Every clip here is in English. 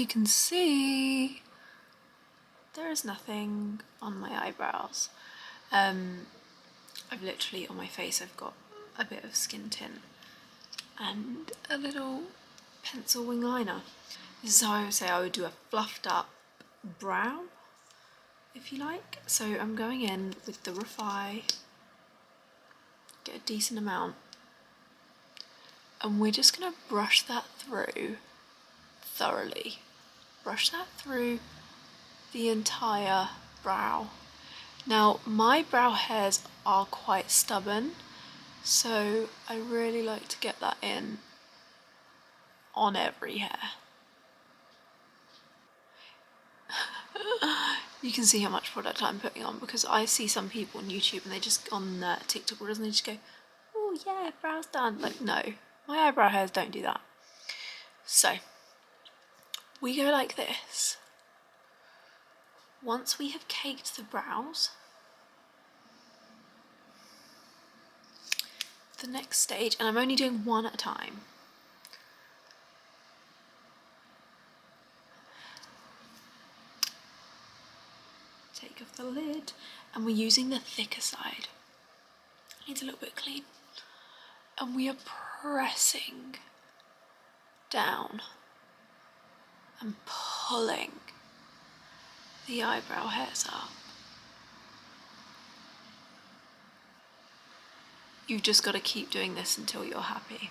you can see, there is nothing on my eyebrows. I've literally, on my face, I've got a bit of skin tint and a little pencil wing liner. This is how I would say I would do a fluffed up brow, if you like. So I'm going in with the Refy, get a decent amount, and we're just gonna brush that through thoroughly. Brush that through the entire brow. Now, my brow hairs are quite stubborn, so I really like to get that in on every hair. You can see how much product I'm putting on, because I see some people on YouTube and they just, on TikTok and they just go, oh yeah, brow's done. Like, no, my eyebrow hairs don't do that. So, we go like this. Once we have caked the brows, the next stage, and I'm only doing one at a time. Take off the lid, and we're using the thicker side. Needs a little bit clean. And we are pressing down and pulling the eyebrow hairs up. You've just got to keep doing this until you're happy.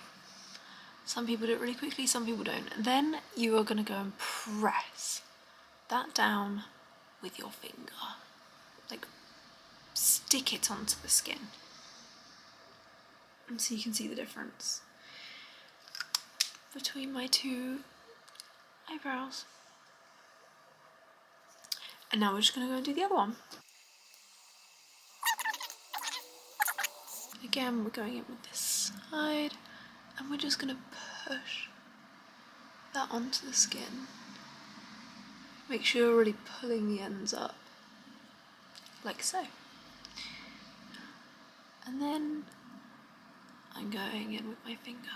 Some people do it really quickly, some people don't. Then you are going to go and press that down with your finger. Like, stick it onto the skin. And so you can see the difference between my two eyebrows. And now we're just going to go and do the other one. Again, we're going in with this side, and we're just going to push that onto the skin. Make sure you're really pulling the ends up, like so. And then I'm going in with my finger.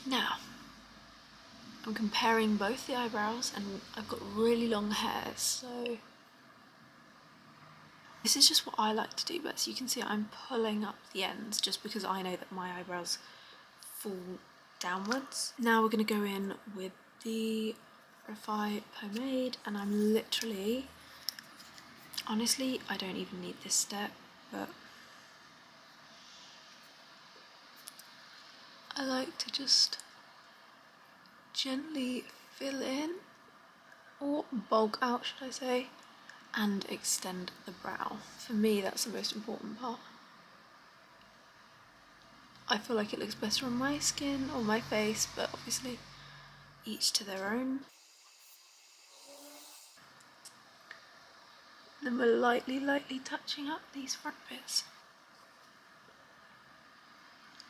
Now, I'm comparing both the eyebrows, and I've got really long hairs, so this is just what I like to do, but as you can see, I'm pulling up the ends just because I know that my eyebrows fall downwards. Now we're going to go in with the Refy pomade, and I'm literally, honestly, I don't even need this step, but I like to just gently fill in, or bulk out should I say, and extend the brow. For me, that's the most important part. I feel like it looks better on my skin or my face, but obviously each to their own. Then we're lightly touching up these front bits.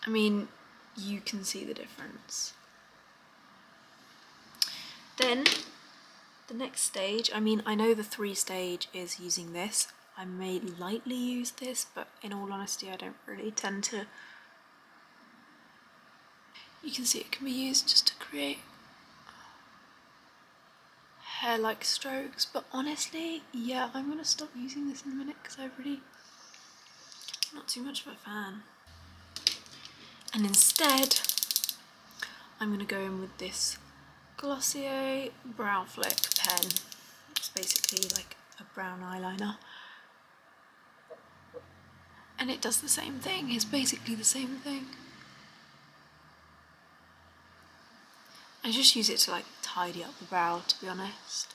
I mean, you can see the difference. Then the next stage, I mean, I know the 3-stage is using this. I may lightly use this, but in all honesty, I don't really tend to. You can see it can be used just to create hair-like strokes, but honestly, yeah, I'm gonna stop using this in a minute because I'm not too much of a fan. And instead, I'm gonna go in with this Glossier Brow Flick pen. It's basically like a brown eyeliner. And it does the same thing, it's basically the same thing. I just use it to like tidy up the brow, to be honest.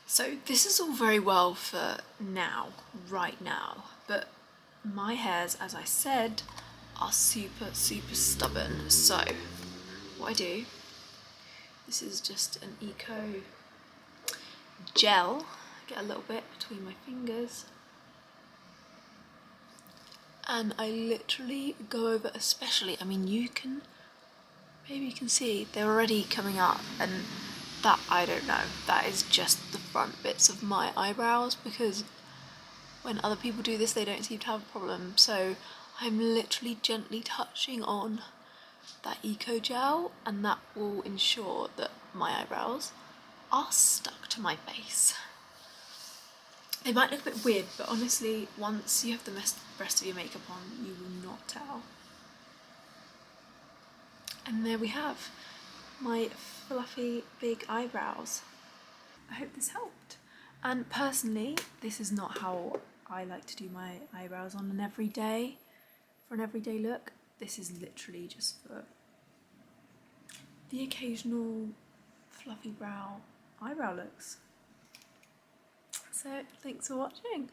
So this is all very well for now, right now, but my hairs, as I said, are super stubborn. So what I do, this is just an eco gel, get a little bit between my fingers, and I literally go over, especially, I mean, maybe you can see they're already coming up, and that, I don't know, that is just the front bits of my eyebrows, because when other people do this, they don't seem to have a problem. So I'm literally gently touching on that eco gel, and that will ensure that my eyebrows are stuck to my face. They might look a bit weird, but honestly, once you have the rest of your makeup on, you will not tell. And there we have my fluffy big eyebrows. I hope this helped. And personally, this is not how I like to do my eyebrows on an everyday, for an everyday look. This is literally just for the occasional fluffy brow eyebrow looks. So thanks for watching.